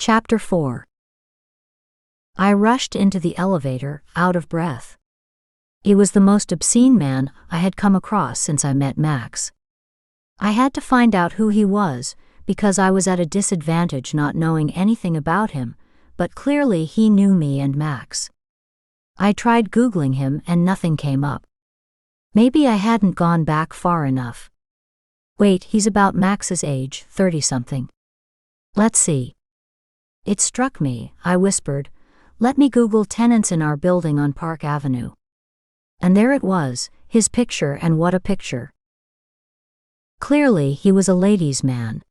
Chapter 4. I rushed into the elevator, out of breath. He was the most obscene man I had come across since I met Max. I had to find out who he was, because I was at a disadvantage not knowing anything about him, but clearly he knew me and Max. I tried Googling him and nothing came up. Maybe I hadn't gone back far enough. Wait, he's about Max's age, 30-something. Let's see. It struck me, I whispered, let me Google tenants in our building on Park Avenue. And there it was, his picture, and what a picture. Clearly he was a ladies' man.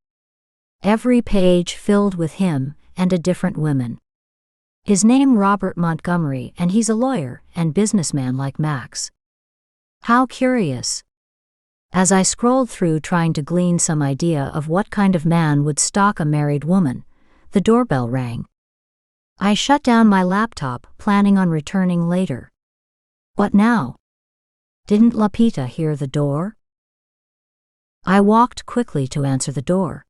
Every page filled with him and a different woman. His name Robert Montgomery, and he's a lawyer and businessman like Max. How curious. As I scrolled through trying to glean some idea of what kind of man would stalk a married woman, the doorbell rang. I shut down my laptop, planning on returning later. What now? Didn't Lapita hear the door? I walked quickly to answer the door.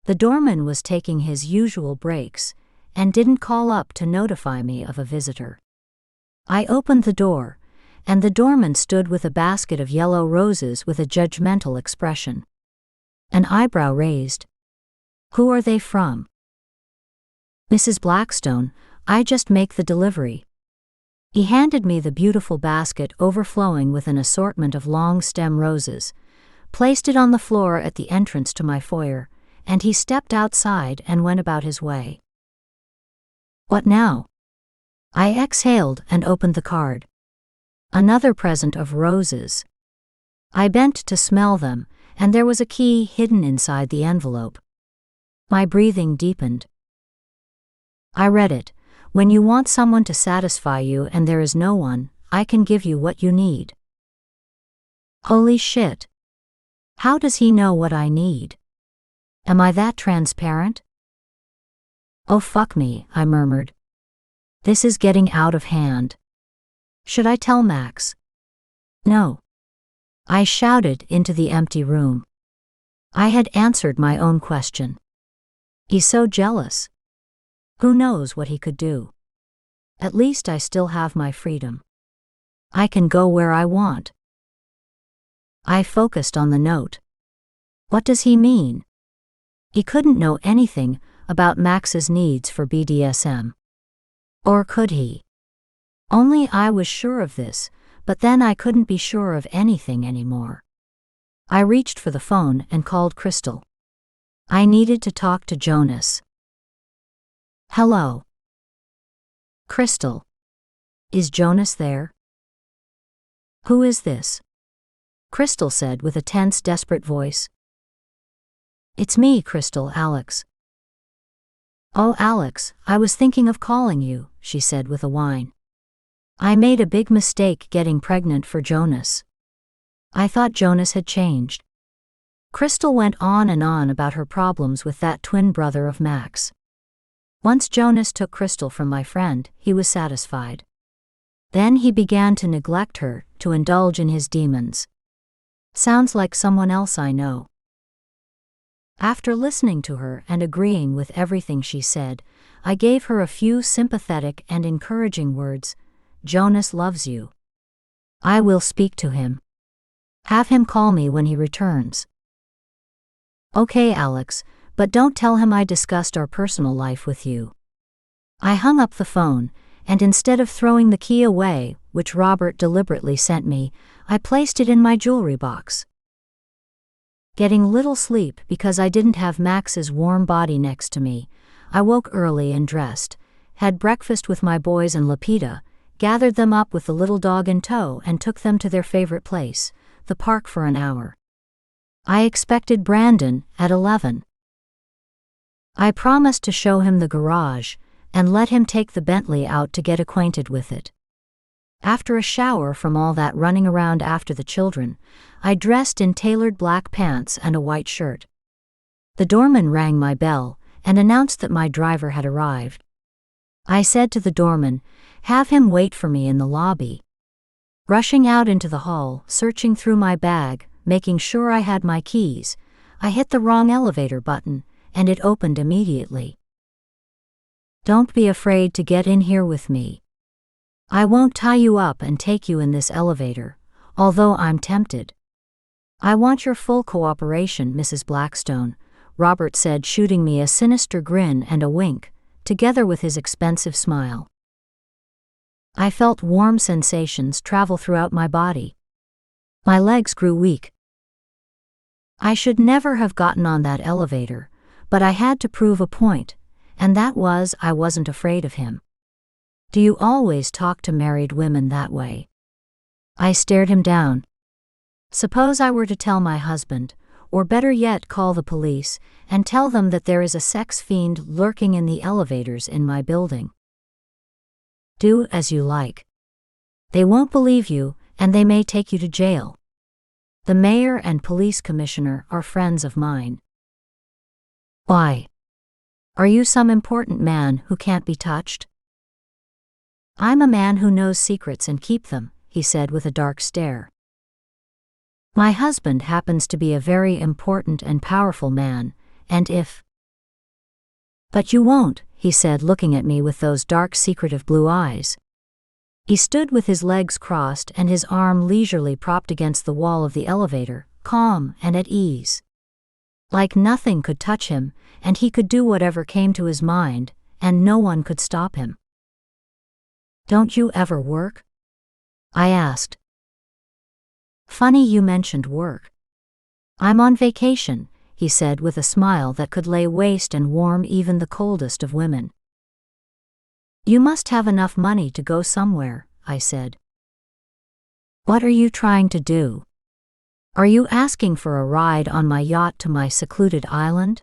The doorman was taking his usual breaks and didn't call up to notify me of a visitor. I opened the door, and the doorman stood with a basket of yellow roses with a judgmental expression. An eyebrow raised. Who are they from? Mrs. Blackstone, I just make the delivery. He handed me the beautiful basket overflowing with an assortment of long stem roses, placed it on the floor at the entrance to my foyer, and he stepped outside and went about his way. What now? I exhaled and opened the card. Another present of roses. I bent to smell them, and there was a key hidden inside the envelope. My breathing deepened. I read it. When you want someone to satisfy you and there is no one, I can give you what you need. Holy shit. How does he know what I need? Am I that transparent? Oh fuck me, I murmured. This is getting out of hand. Should I tell Max? No. I shouted into the empty room. I had answered my own question. He's so jealous. Who knows what he could do? At least I still have my freedom. I can go where I want. I focused on the note. What does he mean? He couldn't know anything about Max's needs for BDSM. Or could he? Only I was sure of this, but then I couldn't be sure of anything anymore. I reached for the phone and called Crystal. I needed to talk to Jonas. Hello. Crystal. Is Jonas there? Who is this? Crystal said with a tense, desperate voice. It's me, Crystal, Alex. Oh, Alex, I was thinking of calling you, she said with a whine. I made a big mistake getting pregnant for Jonas. I thought Jonas had changed. Crystal went on and on about her problems with that twin brother of Max. Once Jonas took Crystal from my friend, he was satisfied. Then he began to neglect her, to indulge in his demons. Sounds like someone else I know. After listening to her and agreeing with everything she said, I gave her a few sympathetic and encouraging words. Jonas loves you. I will speak to him. Have him call me when he returns. Okay, Alex, but don't tell him I discussed our personal life with you. I hung up the phone, and instead of throwing the key away, which Robert deliberately sent me, I placed it in my jewelry box. Getting little sleep because I didn't have Max's warm body next to me, I woke early and dressed, had breakfast with my boys and Lapita, gathered them up with the little dog in tow and took them to their favorite place, the park, for an hour. I expected Brandon at 11. I promised to show him the garage and let him take the Bentley out to get acquainted with it. After a shower from all that running around after the children, I dressed in tailored black pants and a white shirt. The doorman rang my bell and announced that my driver had arrived. I said to the doorman, have him wait for me in the lobby. Rushing out into the hall, searching through my bag, making sure I had my keys, I hit the wrong elevator button, and it opened immediately. Don't be afraid to get in here with me. I won't tie you up and take you in this elevator, although I'm tempted. I want your full cooperation, Mrs. Blackstone, Robert said, shooting me a sinister grin and a wink, together with his expensive smile. I felt warm sensations travel throughout my body. My legs grew weak. I should never have gotten on that elevator, but I had to prove a point, and that was I wasn't afraid of him. Do you always talk to married women that way? I stared him down. Suppose I were to tell my husband, or better yet call the police, and tell them that there is a sex fiend lurking in the elevators in my building. Do as you like. They won't believe you, and they may take you to jail. The mayor and police commissioner are friends of mine. Why? Are you some important man who can't be touched? I'm a man who knows secrets and keep them, he said with a dark stare. My husband happens to be a very important and powerful man, and if... But you won't, he said, looking at me with those dark, secretive blue eyes. He stood with his legs crossed and his arm leisurely propped against the wall of the elevator, calm and at ease. Like nothing could touch him, and he could do whatever came to his mind, and no one could stop him. Don't you ever work? I asked. Funny you mentioned work. I'm on vacation, he said with a smile that could lay waste and warm even the coldest of women. You must have enough money to go somewhere, I said. What are you trying to do? Are you asking for a ride on my yacht to my secluded island?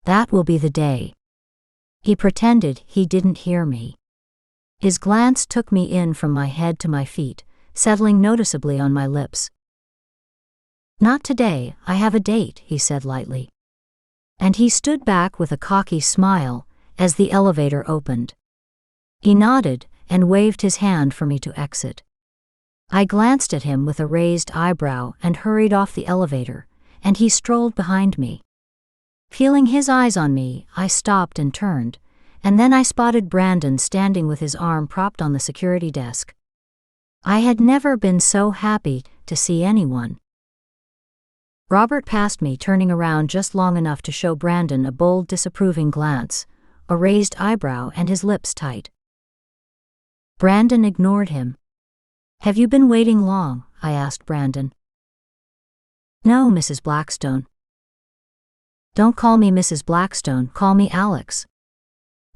That will be the day. He pretended he didn't hear me. His glance took me in from my head to my feet, settling noticeably on my lips. Not today, I have a date, he said lightly. And he stood back with a cocky smile as the elevator opened. He nodded and waved his hand for me to exit. I glanced at him with a raised eyebrow and hurried off the elevator, and he strolled behind me. Feeling his eyes on me, I stopped and turned, and then I spotted Brandon standing with his arm propped on the security desk. I had never been so happy to see anyone. Robert passed me, turning around just long enough to show Brandon a bold, disapproving glance, a raised eyebrow and his lips tight. Brandon ignored him. Have you been waiting long? I asked Brandon. No, Mrs. Blackstone. Don't call me Mrs. Blackstone, call me Alex.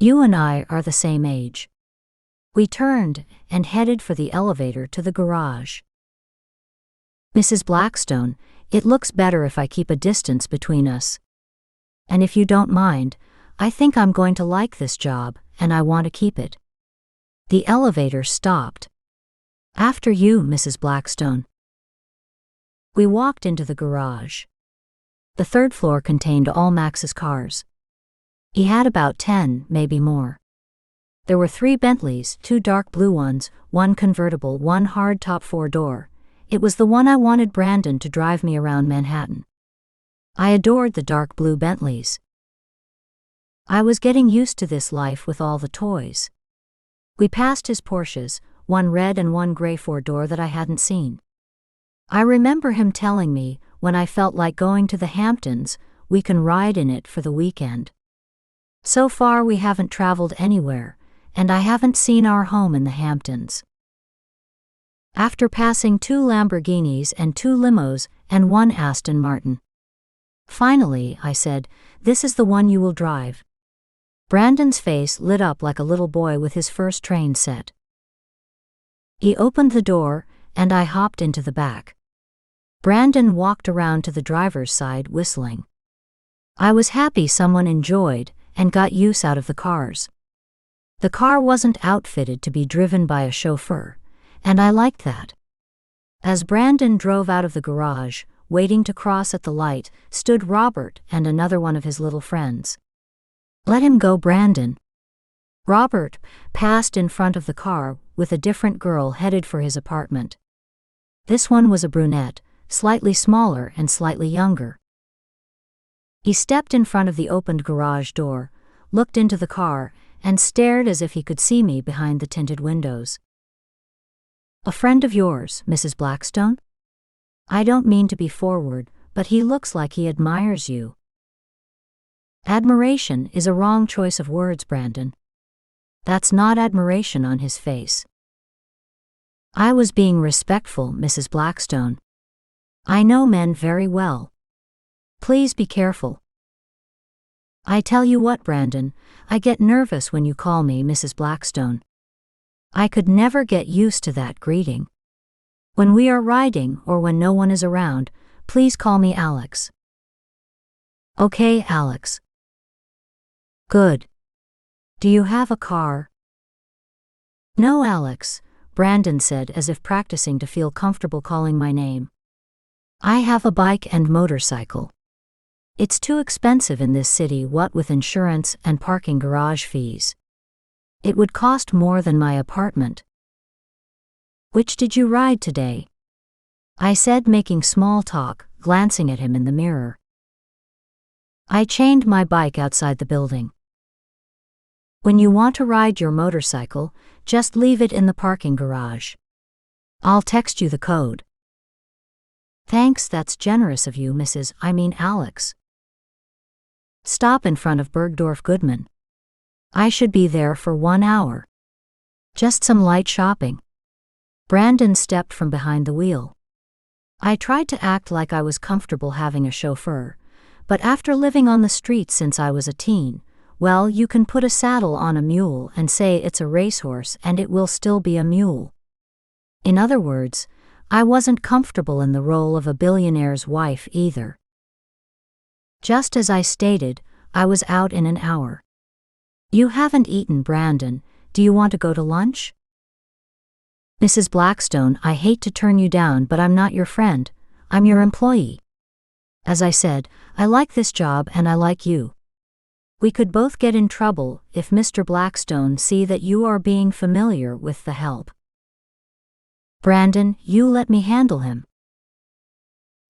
You and I are the same age. We turned and headed for the elevator to the garage. Mrs. Blackstone, it looks better if I keep a distance between us. And if you don't mind, I think I'm going to like this job, and I want to keep it. The elevator stopped. After you, Mrs. Blackstone. We walked into the garage. The third floor contained all Max's cars. He had about 10, maybe more. There were 3 Bentleys, 2 dark blue ones, 1 convertible, 1 hard-top 4-door. It was the one I wanted Brandon to drive me around Manhattan. I adored the dark blue Bentleys. I was getting used to this life with all the toys. We passed his Porsches, 1 red and 1 gray 4-door that I hadn't seen. I remember him telling me, when I felt like going to the Hamptons, we can ride in it for the weekend. So far we haven't traveled anywhere, and I haven't seen our home in the Hamptons. After passing 2 Lamborghinis and 2 limos and 1 Aston Martin. Finally, I said, this is the one you will drive. Brandon's face lit up like a little boy with his first train set. He opened the door, and I hopped into the back. Brandon walked around to the driver's side whistling. I was happy someone enjoyed and got use out of the cars. The car wasn't outfitted to be driven by a chauffeur, and I liked that. As Brandon drove out of the garage, waiting to cross at the light, stood Robert and another one of his little friends. Let him go, Brandon. Robert passed in front of the car with a different girl headed for his apartment. This one was a brunette, slightly smaller and slightly younger. He stepped in front of the opened garage door, looked into the car, and stared as if he could see me behind the tinted windows. "A friend of yours, Mrs. Blackstone? I don't mean to be forward, but he looks like he admires you." Admiration is a wrong choice of words, Brandon. That's not admiration on his face. I was being respectful, Mrs. Blackstone. I know men very well. Please be careful. I tell you what, Brandon, I get nervous when you call me Mrs. Blackstone. I could never get used to that greeting. When we are riding or when no one is around, please call me Alex. Okay, Alex. Good. Do you have a car? No, Alex, Brandon said as if practicing to feel comfortable calling my name. I have a bike and motorcycle. It's too expensive in this city, what with insurance and parking garage fees. It would cost more than my apartment. Which did you ride today? I said, making small talk, glancing at him in the mirror. I chained my bike outside the building. When you want to ride your motorcycle, just leave it in the parking garage. I'll text you the code. Thanks, that's generous of you, Alex. Stop in front of Bergdorf Goodman. I should be there for 1 hour. Just some light shopping. Brandon stepped from behind the wheel. I tried to act like I was comfortable having a chauffeur, but after living on the streets since I was a teen, well, you can put a saddle on a mule and say it's a racehorse and it will still be a mule. In other words, I wasn't comfortable in the role of a billionaire's wife either. Just as I stated, I was out in an hour. You haven't eaten, Brandon. Do you want to go to lunch? Mrs. Blackstone, I hate to turn you down, but I'm not your friend. I'm your employee. As I said, I like this job and I like you. We could both get in trouble if Mr. Blackstone see that you are being familiar with the help. Brandon, you let me handle him.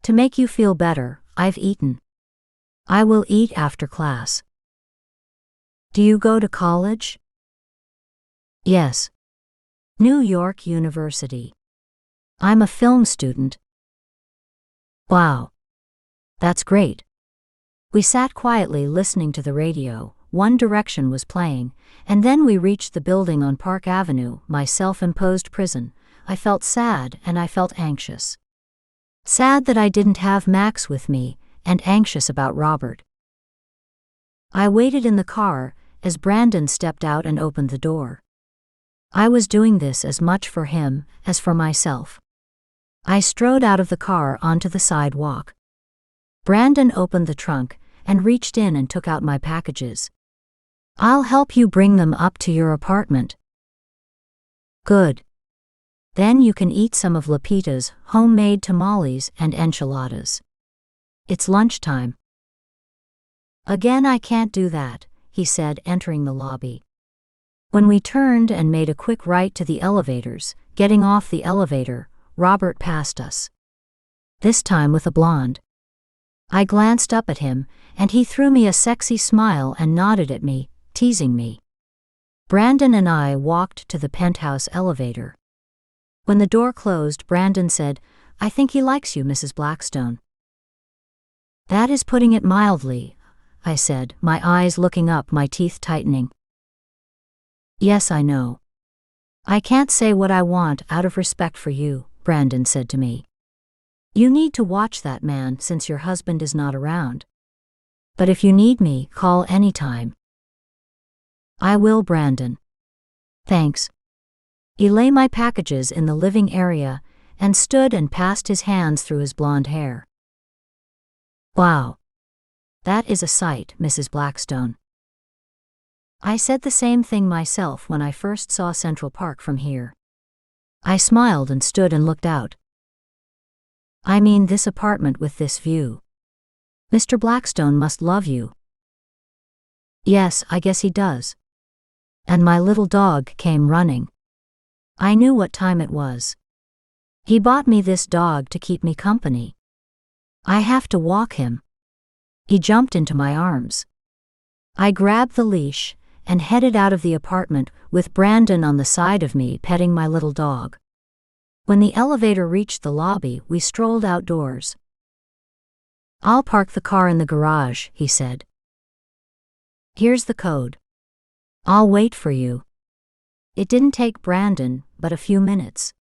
To make you feel better, I've eaten. I will eat after class. Do you go to college? Yes. New York University. I'm a film student. Wow. That's great. We sat quietly listening to the radio. One Direction was playing, and then we reached the building on Park Avenue, my self-imposed prison. I felt sad and I felt anxious. Sad that I didn't have Max with me, and anxious about Robert. I waited in the car as Brandon stepped out and opened the door. I was doing this as much for him as for myself. I strode out of the car onto the sidewalk. Brandon opened the trunk and reached in and took out my packages. I'll help you bring them up to your apartment. Good. Then you can eat some of Lupita's homemade tamales and enchiladas. It's lunchtime. Again, I can't do that, he said, entering the lobby. When we turned and made a quick right to the elevators, getting off the elevator, Robert passed us. This time with a blonde. I glanced up at him, and he threw me a sexy smile and nodded at me, teasing me. Brandon and I walked to the penthouse elevator. When the door closed, Brandon said, I think he likes you, Mrs. Blackstone. That is putting it mildly, I said, my eyes looking up, my teeth tightening. Yes, I know. I can't say what I want out of respect for you, Brandon said to me. You need to watch that man since your husband is not around. But if you need me, call anytime. I will, Brandon. Thanks. He lay my packages in the living area and stood and passed his hands through his blonde hair. Wow. That is a sight, Mrs. Blackstone. I said the same thing myself when I first saw Central Park from here. I smiled and stood and looked out. I mean, this apartment with this view. Mr. Blackstone must love you. Yes, I guess he does. And my little dog came running. I knew what time it was. He bought me this dog to keep me company. I have to walk him. He jumped into my arms. I grabbed the leash and headed out of the apartment with Brandon on the side of me petting my little dog. When the elevator reached the lobby, we strolled outdoors. "I'll park the car in the garage," he said. "Here's the code. I'll wait for you." It didn't take Brandon but a few minutes.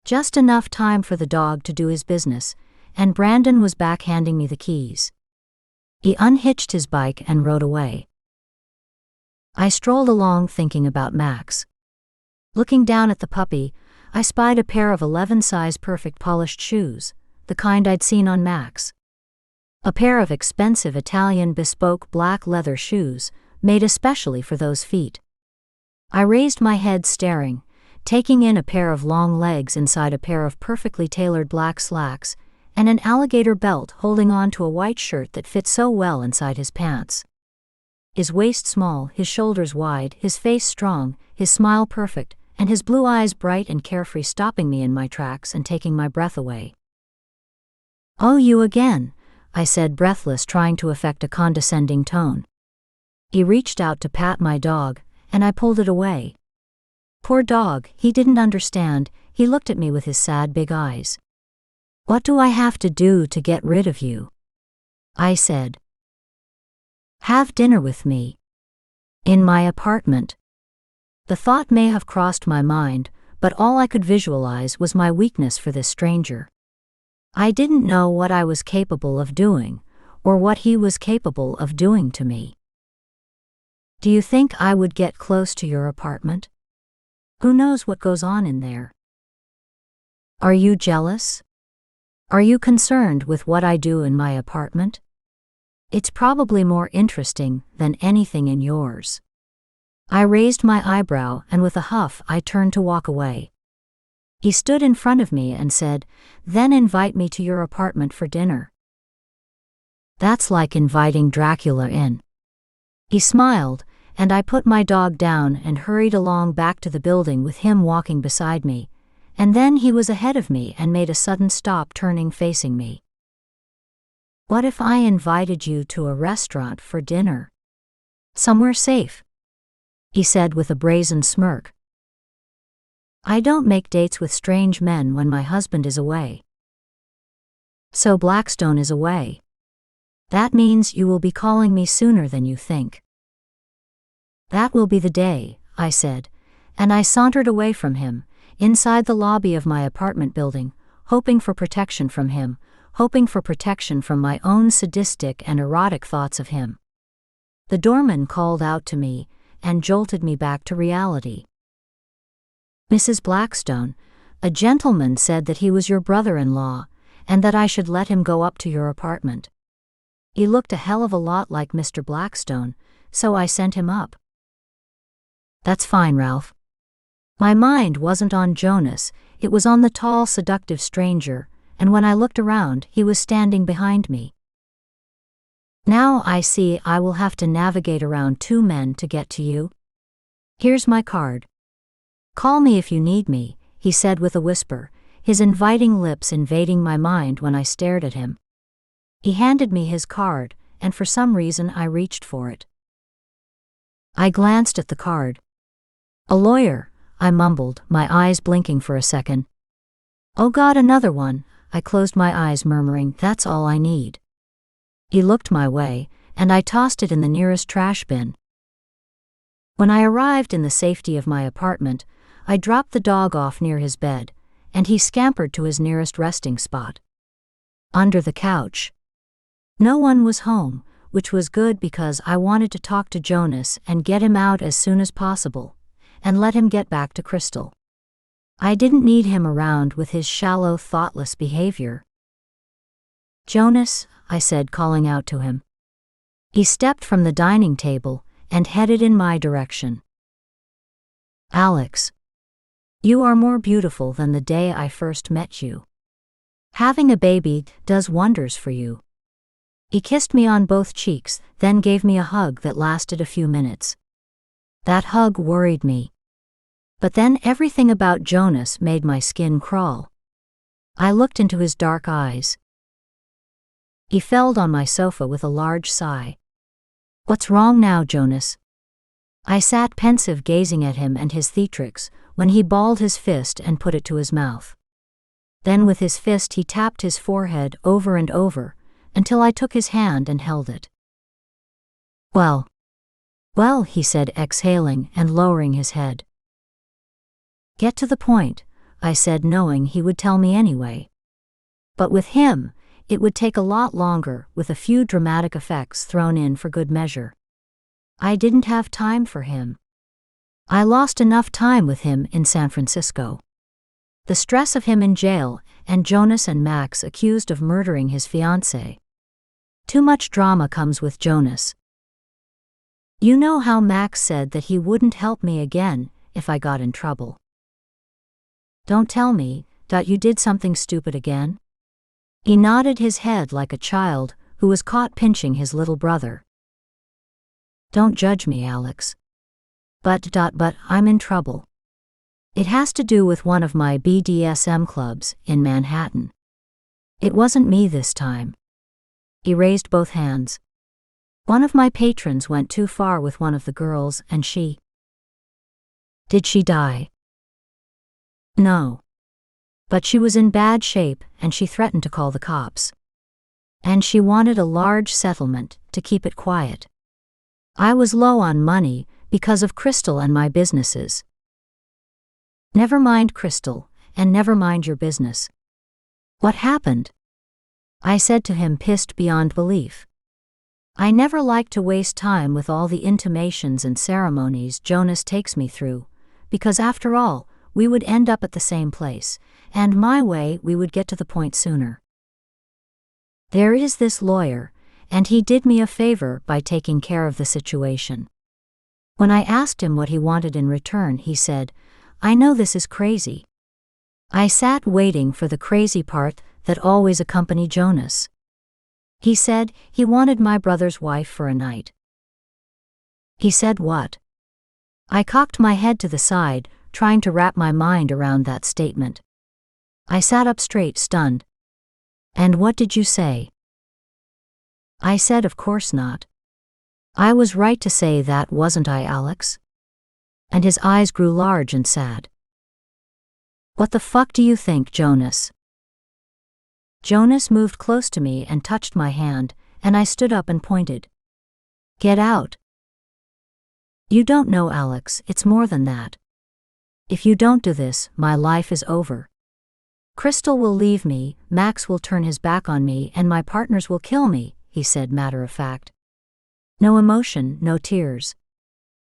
Just enough time for the dog to do his business, and Brandon was back handing me the keys. He unhitched his bike and rode away. I strolled along thinking about Max. Looking down at the puppy, I spied a pair of 11-size perfect polished shoes, the kind I'd seen on Max. A pair of expensive Italian bespoke black leather shoes, made especially for those feet. I raised my head staring, taking in a pair of long legs inside a pair of perfectly tailored black slacks, and an alligator belt holding on to a white shirt that fit so well inside his pants. His waist small, his shoulders wide, his face strong, his smile perfect, and his blue eyes bright and carefree, stopping me in my tracks and taking my breath away. "Oh, you again," I said, breathless, trying to affect a condescending tone. He reached out to pat my dog, and I pulled it away. Poor dog, he didn't understand. He looked at me with his sad big eyes. "What do I have to do to get rid of you?" I said. "Have dinner with me. In my apartment." The thought may have crossed my mind, but all I could visualize was my weakness for this stranger. I didn't know what I was capable of doing, or what he was capable of doing to me. "Do you think I would get close to your apartment? Who knows what goes on in there? Are you jealous? Are you concerned with what I do in my apartment? It's probably more interesting than anything in yours." I raised my eyebrow, and with a huff I turned to walk away. He stood in front of me and said, "Then invite me to your apartment for dinner." "That's like inviting Dracula in." He smiled, and I put my dog down and hurried along back to the building with him walking beside me, and then he was ahead of me and made a sudden stop, turning facing me. "What if I invited you to a restaurant for dinner? Somewhere safe?" he said with a brazen smirk. "I don't make dates with strange men when my husband is away." "So Blackstone is away. That means you will be calling me sooner than you think." "That will be the day," I said, and I sauntered away from him, inside the lobby of my apartment building, hoping for protection from him, hoping for protection from my own sadistic and erotic thoughts of him. The doorman called out to me and jolted me back to reality. "Mrs. Blackstone, a gentleman said that he was your brother-in-law, and that I should let him go up to your apartment. He looked a hell of a lot like Mr. Blackstone, so I sent him up." "That's fine, Ralph." My mind wasn't on Jonas, it was on the tall, seductive stranger, and when I looked around, he was standing behind me. "Now I see I will have to navigate around two men to get to you. Here's my card. Call me if you need me," he said with a whisper, his inviting lips invading my mind when I stared at him. He handed me his card, and for some reason I reached for it. I glanced at the card. "A lawyer," I mumbled, my eyes blinking for a second. "Oh God, another one." I closed my eyes, murmuring, "That's all I need." He looked my way, and I tossed it in the nearest trash bin. When I arrived in the safety of my apartment, I dropped the dog off near his bed, and he scampered to his nearest resting spot. Under the couch. No one was home, which was good because I wanted to talk to Jonas and get him out as soon as possible, and let him get back to Crystal. I didn't need him around with his shallow, thoughtless behavior. "Jonas," I said, calling out to him. He stepped from the dining table and headed in my direction. "Alex, you are more beautiful than the day I first met you. Having a baby does wonders for you." He kissed me on both cheeks, then gave me a hug that lasted a few minutes. That hug worried me. But then everything about Jonas made my skin crawl. I looked into his dark eyes. He fell on my sofa with a large sigh. What's wrong now, Jonas? I sat pensive, gazing at him and his theatrics, when he balled his fist and put it to his mouth. Then with his fist he tapped his forehead over and over, until I took his hand and held it. Well, he said, exhaling and lowering his head. Get to the point, I said, knowing he would tell me anyway. But with him, it would take a lot longer, with a few dramatic effects thrown in for good measure. I didn't have time for him. I lost enough time with him in San Francisco. The stress of him in jail, and Jonas and Max accused of murdering his fiancée. Too much drama comes with Jonas. You know how Max said that he wouldn't help me again if I got in trouble. Don't tell me that you did something stupid again? He nodded his head like a child who was caught pinching his little brother. Don't judge me, Alex. But I'm in trouble. It has to do with one of my BDSM clubs in Manhattan. It wasn't me this time. He raised both hands. One of my patrons went too far with one of the girls and she... Did she die? No. But she was in bad shape and she threatened to call the cops. And she wanted a large settlement to keep it quiet. I was low on money because of Crystal and my businesses. Never mind Crystal, and never mind your business. What happened? I said to him, pissed beyond belief. I never like to waste time with all the intimations and ceremonies Jonas takes me through, because after all, we would end up at the same place, and my way we would get to the point sooner. There is this lawyer, and he did me a favor by taking care of the situation. When I asked him what he wanted in return, he said, I know this is crazy. I sat waiting for the crazy part that always accompanied Jonas. He said he wanted my brother's wife for a night. He said what? I cocked my head to the side, trying to wrap my mind around that statement. I sat up straight, stunned. And what did you say? I said, of course not. I was right to say that, wasn't I, Alex? And his eyes grew large and sad. What the fuck do you think, Jonas? Jonas moved close to me and touched my hand, and I stood up and pointed. Get out. You don't know, Alex, it's more than that. If you don't do this, my life is over. Crystal will leave me, Max will turn his back on me, and my partners will kill me, he said, matter of fact. No emotion, no tears.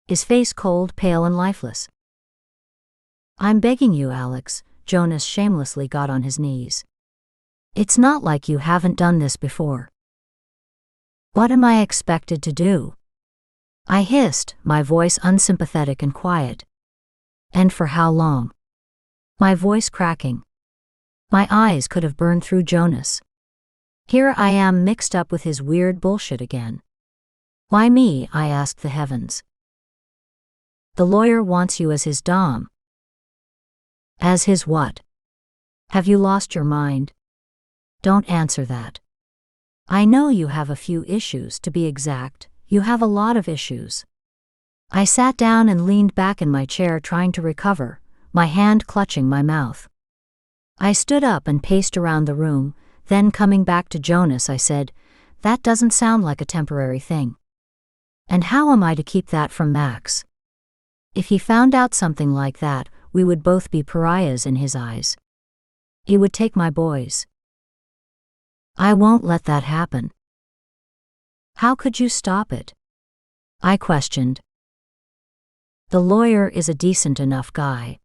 His face cold, pale, and lifeless. I'm begging you, Alex, Jonas shamelessly got on his knees. It's not like you haven't done this before. What am I expected to do? I hissed, my voice unsympathetic and quiet. And for how long? My voice cracking. My eyes could have burned through Jonas. Here I am mixed up with his weird bullshit again. Why me? I asked the heavens. The lawyer wants you as his dom. As his what? Have you lost your mind? Don't answer that. I know you have a few issues, to be exact, you have a lot of issues. I sat down and leaned back in my chair, trying to recover, my hand clutching my mouth. I stood up and paced around the room, then coming back to Jonas I said, that doesn't sound like a temporary thing. And how am I to keep that from Max? If he found out something like that, we would both be pariahs in his eyes. He would take my boys. I won't let that happen. How could you stop it? I questioned. The lawyer is a decent enough guy.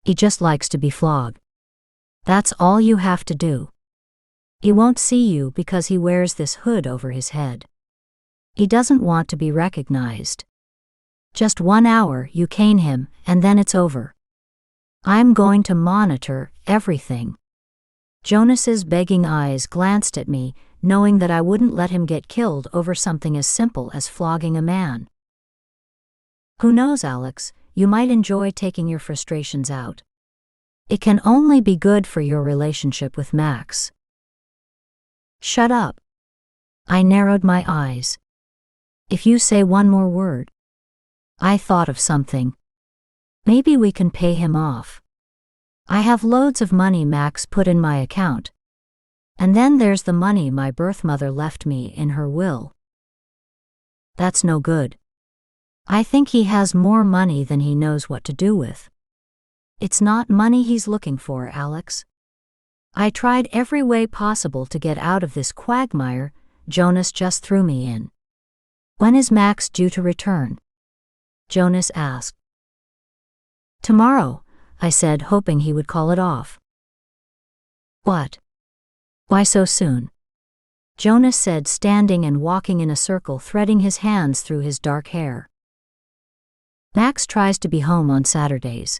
He just likes to be flogged. That's all you have to do. He won't see you because he wears this hood over his head. He doesn't want to be recognized. Just 1 hour you cane him and then it's over. I'm going to monitor everything. Jonas's begging eyes glanced at me, knowing that I wouldn't let him get killed over something as simple as flogging a man. Who knows, Alex, you might enjoy taking your frustrations out. It can only be good for your relationship with Max. Shut up. I narrowed my eyes. If you say one more word. I thought of something. Maybe we can pay him off. I have loads of money Max put in my account. And then there's the money my birth mother left me in her will. That's no good. I think he has more money than he knows what to do with. It's not money he's looking for, Alex. I tried every way possible to get out of this quagmire Jonas just threw me in. When is Max due to return? Jonas asked. Tomorrow, I said, hoping he would call it off. What? Why so soon? Jonas said, standing and walking in a circle, threading his hands through his dark hair. Max tries to be home on Saturdays.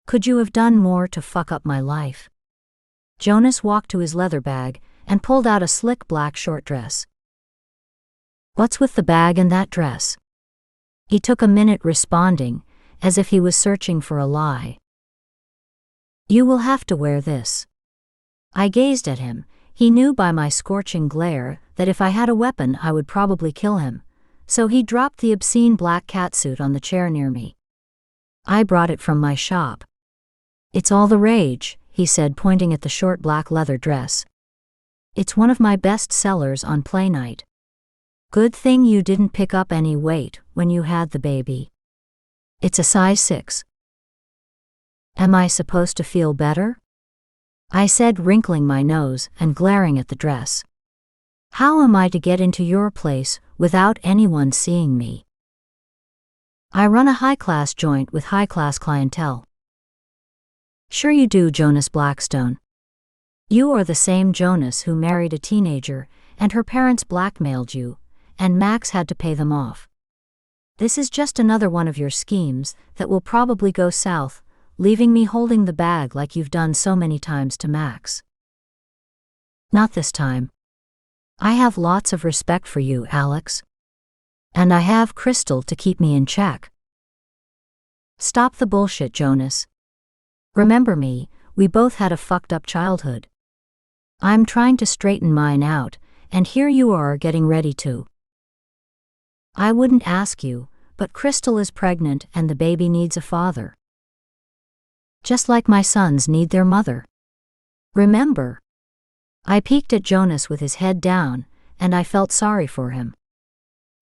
Could you have done more to fuck up my life? Jonas walked to his leather bag and pulled out a slick black short dress. What's with the bag and that dress? He took a minute responding, as if he was searching for a lie. You will have to wear this. I gazed at him. He knew by my scorching glare that if I had a weapon I would probably kill him, so he dropped the obscene black catsuit on the chair near me. I brought it from my shop. It's all the rage, he said, pointing at the short black leather dress. It's one of my best sellers on play night. Good thing you didn't pick up any weight when you had the baby. It's a size 6. Am I supposed to feel better? I said, wrinkling my nose and glaring at the dress. How am I to get into your place without anyone seeing me? I run a high-class joint with high-class clientele. Sure you do, Jonas Blackstone. You are the same Jonas who married a teenager and her parents blackmailed you, and Max had to pay them off. This is just another one of your schemes that will probably go south, leaving me holding the bag like you've done so many times to Max. Not this time. I have lots of respect for you, Alex. And I have Crystal to keep me in check. Stop the bullshit, Jonas. Remember me, we both had a fucked up childhood. I'm trying to straighten mine out, and here you are getting ready to. I wouldn't ask you, but Crystal is pregnant and the baby needs a father. Just like my sons need their mother. Remember? I peeked at Jonas with his head down, and I felt sorry for him.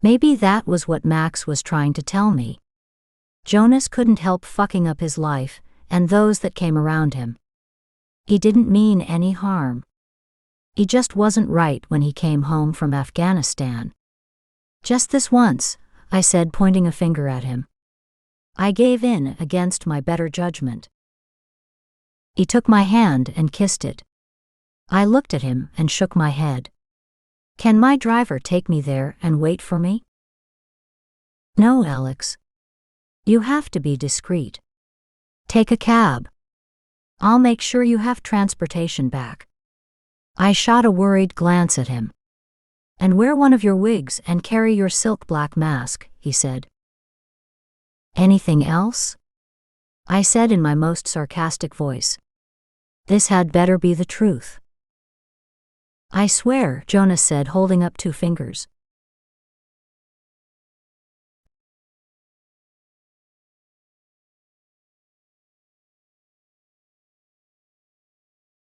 Maybe that was what Max was trying to tell me. Jonas couldn't help fucking up his life, and those that came around him. He didn't mean any harm. He just wasn't right when he came home from Afghanistan. Just this once, I said, pointing a finger at him. I gave in against my better judgment. He took my hand and kissed it. I looked at him and shook my head. Can my driver take me there and wait for me? No, Alex. You have to be discreet. Take a cab. I'll make sure you have transportation back. I shot a worried glance at him. And wear one of your wigs and carry your silk black mask, he said. Anything else? I said in my most sarcastic voice. This had better be the truth. I swear, Jonas said, holding up 2 fingers.